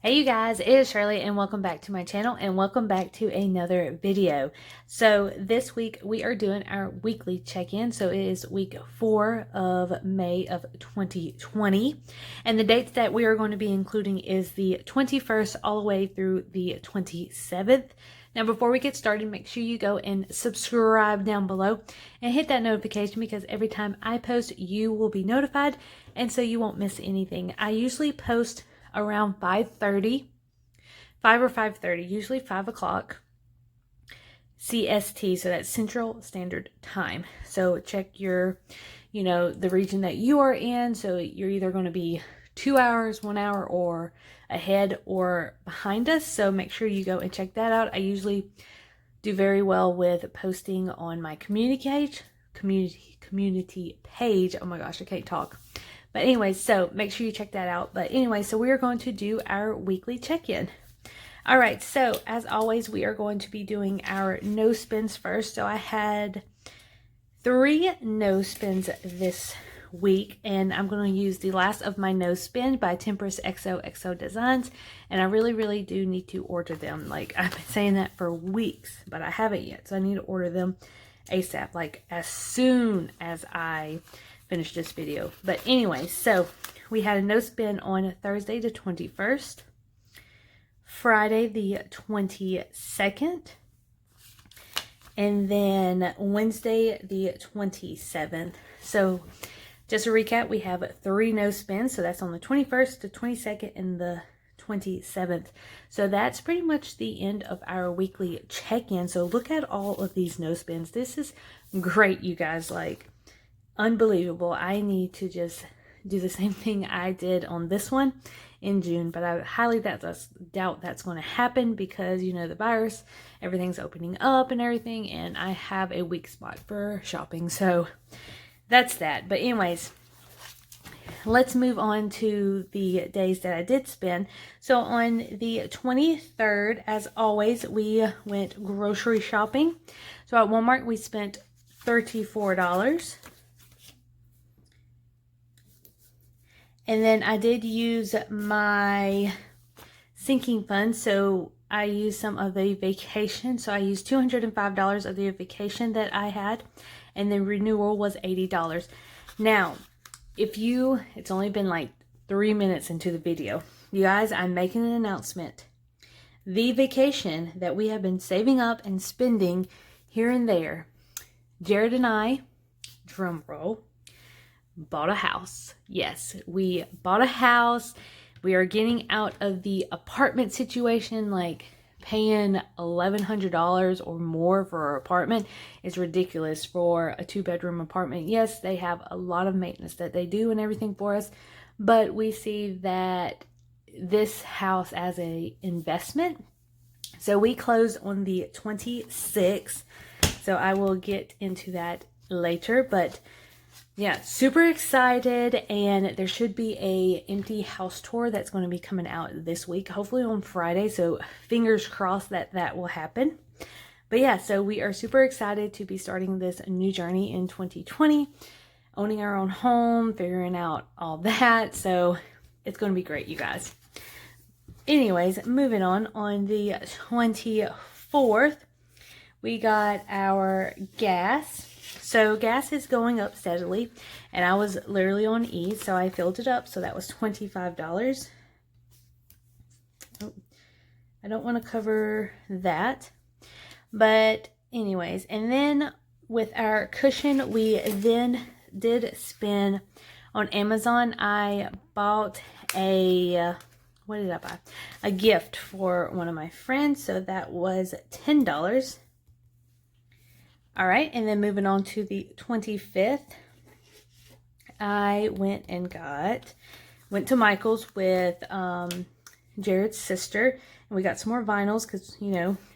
Hey you guys, it is Shirley and welcome back to my channel and welcome back to another video. So this week we are doing our weekly check-in. So it is week 4 of May of 2020 and the dates that we are going to be including is the 21st all the way through the 27th. Now before we get started, make sure you go and subscribe down below and hit that notification because every time I post you will be notified and so you won't miss anything. I usually post around 5:30, 5 or 5:30, usually 5 o'clock CST, so that's Central Standard Time. So check your, the region that you are in. So you're either going to be 2 hours, 1 hour, or ahead or behind us. So make sure you go and check that out. I usually do very well with posting on my community page. Oh my gosh, I can't talk. But anyways, so make sure you check that out. But anyway, so we are going to do our weekly check-in. All right, so as always, we are going to be doing our no spins first. So I had 3 no spins this week, and I'm going to use the last of my no spin by Temperance XOXO Designs. And I really do need to order them. Like, I've been saying that for weeks, but I haven't yet. So I need to order them ASAP, like as soon as I finish this video. But anyway, so we had a no spin on Thursday the 21st, Friday the 22nd, and then Wednesday the 27th. So just a recap, we have 3 no spins. So that's on the 21st, the 22nd, and the 27th. So that's pretty much the end of our weekly check-in. So look at all of these no spins. This is great, you guys. Like, unbelievable. I need to just do the same thing I did on this one in June, but I highly doubt that's going to happen because, the virus, everything's opening up and everything, and I have a weak spot for shopping. So that's that. But anyways, let's move on to the days that I did spend. So on the 23rd, as always, we went grocery shopping. So at Walmart, we spent $34. And then I did use my sinking fund, so I used some of the vacation. So I used $205 of the vacation that I had, and the renewal was $80. Now, it's only been like 3 minutes into the video. You guys, I'm making an announcement. The vacation that we have been saving up and spending here and there, Jared and I, drum roll, bought a house. Yes, we bought a house. We are getting out of the apartment situation. Like, paying $1,100 or more for our apartment is ridiculous for a 2-bedroom apartment. Yes, they have a lot of maintenance that they do and everything for us, but we see that this house as a investment. So we closed on the 26th. So I will get into that later, but yeah, super excited, and there should be a empty house tour that's going to be coming out this week, hopefully on Friday, so fingers crossed that that will happen. But yeah, so we are super excited to be starting this new journey in 2020, owning our own home, figuring out all that, so it's going to be great, you guys. Anyways, moving on the 24th, we got our gas. So gas is going up steadily, and I was literally on E, so I filled it up. So that was $25. Oh, I don't want to cover that. But anyways, and then with our cushion, we then did spend on Amazon. I bought what did I buy? A gift for one of my friends. So that was $10. All right, and then moving on to the 25th, I went to Michael's with Jared's sister, and we got some more vinyls because,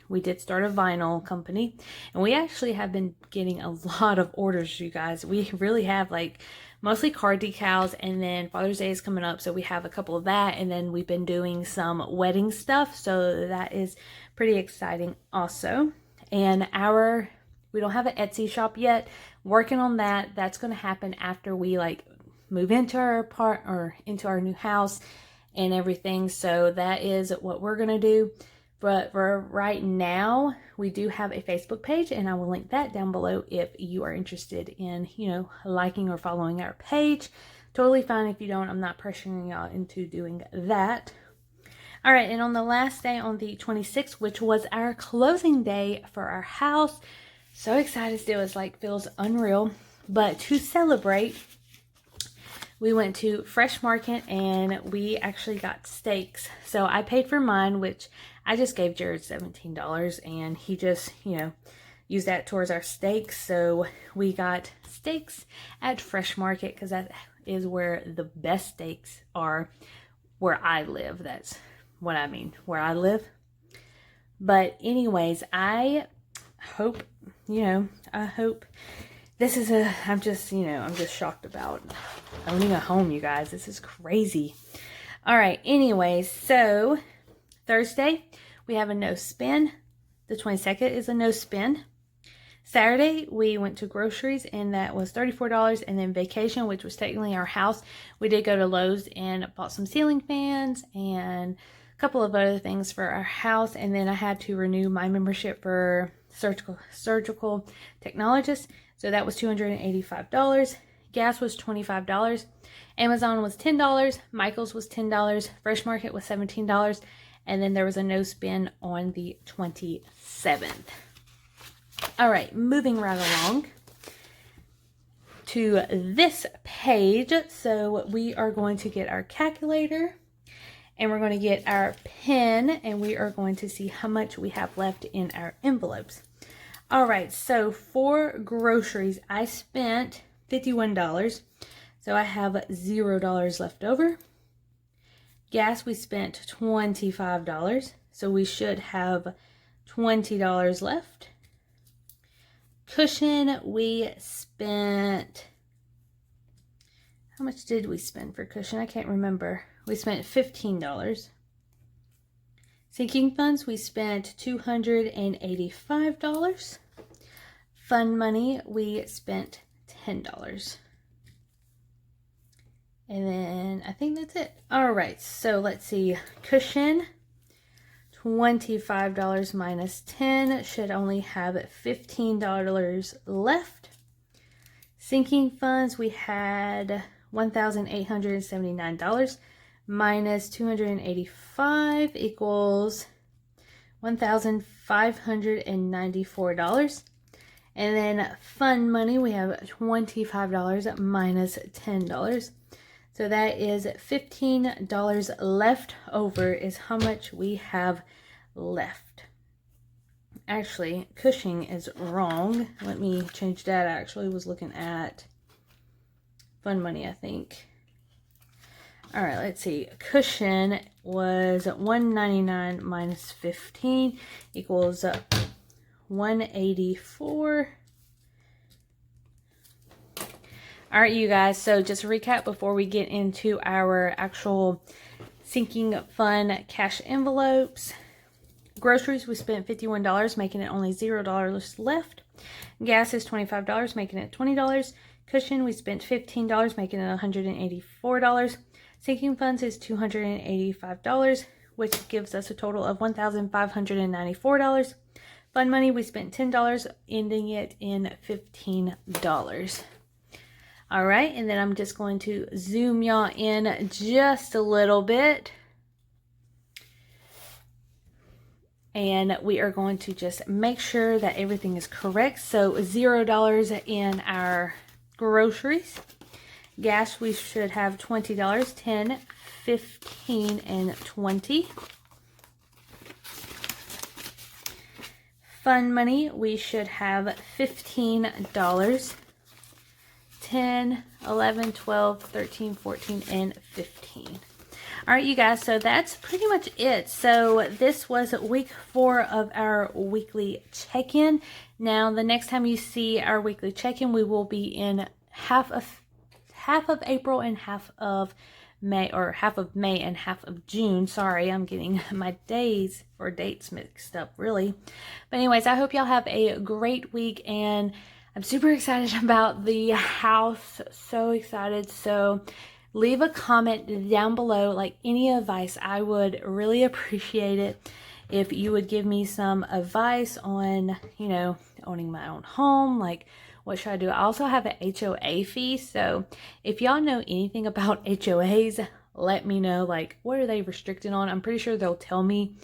we did start a vinyl company, and we actually have been getting a lot of orders, you guys. We really have, like, mostly card decals, and then Father's Day is coming up, so we have a couple of that, and then we've been doing some wedding stuff, so that is pretty exciting also. And we don't have an Etsy shop yet. Working on that. That's going to happen after we move into our into our new house and everything. So that is what we're going to do. But for right now, we do have a Facebook page, and I will link that down below if you are interested in, liking or following our page. Totally fine if you don't. I'm not pressuring y'all into doing that. All right, and on the last day, on the 26th, which was our closing day for our house, so excited still. It's like feels unreal. But to celebrate, we went to Fresh Market and we actually got steaks. So I paid for mine, which I just gave Jared $17, and he just, used that towards our steaks. So we got steaks at Fresh Market because that is where the best steaks are where I live. That's what I mean, where I live. But anyways, I hope, this is I'm just shocked about owning a home, you guys. This is crazy. All right, anyways, so Thursday, we have a no spin. The 22nd is a no spin. Saturday, we went to groceries, and that was $34. And then vacation, which was technically our house, we did go to Lowe's and bought some ceiling fans and a couple of other things for our house. And then I had to renew my membership for surgical technologist. So that was $285. Gas was $25. Amazon was $10. Michael's was $10. Fresh Market was $17. And then there was a no spin on the 27th. All right, moving right along to this page. So we are going to get our calculator, and we're going to get our pen, and we are going to see how much we have left in our envelopes. All right, so for groceries, I spent $51. So I have $0 left over. Gas, we spent $25. So we should have $20 left. Cushion, we spent, how much did we spend for cushion? I can't remember. We spent $15. Sinking funds, we spent $285. Fun money, we spent $10. And then I think that's it. All right, so let's see. Cushion, $25 minus 10 should only have $15 left. Sinking funds, we had $1,879 minus 285 equals $1,594. And then fun money, we have $25 minus $10. So that is $15 left over is how much we have left. Actually, Cushing is wrong. Let me change that. I actually was looking at fun money, I think. All right, let's see. Cushion was $199 minus 15 equals $184. All right, you guys, so just to recap before we get into our actual sinking fun cash envelopes. Groceries, we spent $51, making it only $0 left. Gas is $25, making it $20. Cushion, we spent $15, making it $184. Sinking funds is $285, which gives us a total of $1,594. Fun money, we spent $10, ending it in $15. All right, and then I'm just going to zoom y'all in just a little bit. And we are going to just make sure that everything is correct. So $0 in our groceries. Gas, we should have $20, 10, 15, and 20. Fun money, we should have $15. 10, 11, 12, 13, 14, and 15. All right, you guys, so that's pretty much it. So this was week 4 of our weekly check-in. Now, the next time you see our weekly check-in, we will be in half of April and half of May, or half of May and half of June. Sorry, I'm getting my days or dates mixed up, really. But anyways, I hope y'all have a great week, and I'm super excited about the house. So excited. So leave a comment down below, like any advice. I would really appreciate it if you would give me some advice on, owning my own home. Like, what should I do? I also have an HOA fee. So if y'all know anything about HOAs, let me know. Like, what are they restricted on? I'm pretty sure they'll tell me,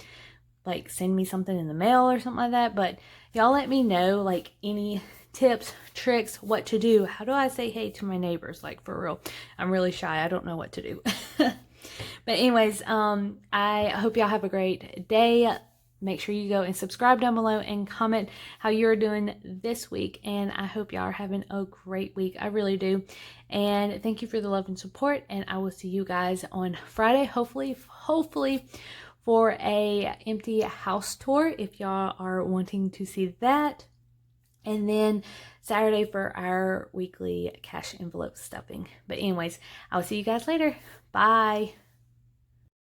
like send me something in the mail or something like that. But y'all let me know, like, any tips, tricks, what to do. How do I say hey to my neighbors? Like, for real, I'm really shy. I don't know what to do. But anyways, I hope y'all have a great day. Make sure you go and subscribe down below and comment how you're doing this week. And I hope y'all are having a great week. I really do. And thank you for the love and support. And I will see you guys on Friday, hopefully for a empty house tour if y'all are wanting to see that. And then Saturday for our weekly cash envelope stuffing. But anyways, I'll see you guys later. Bye.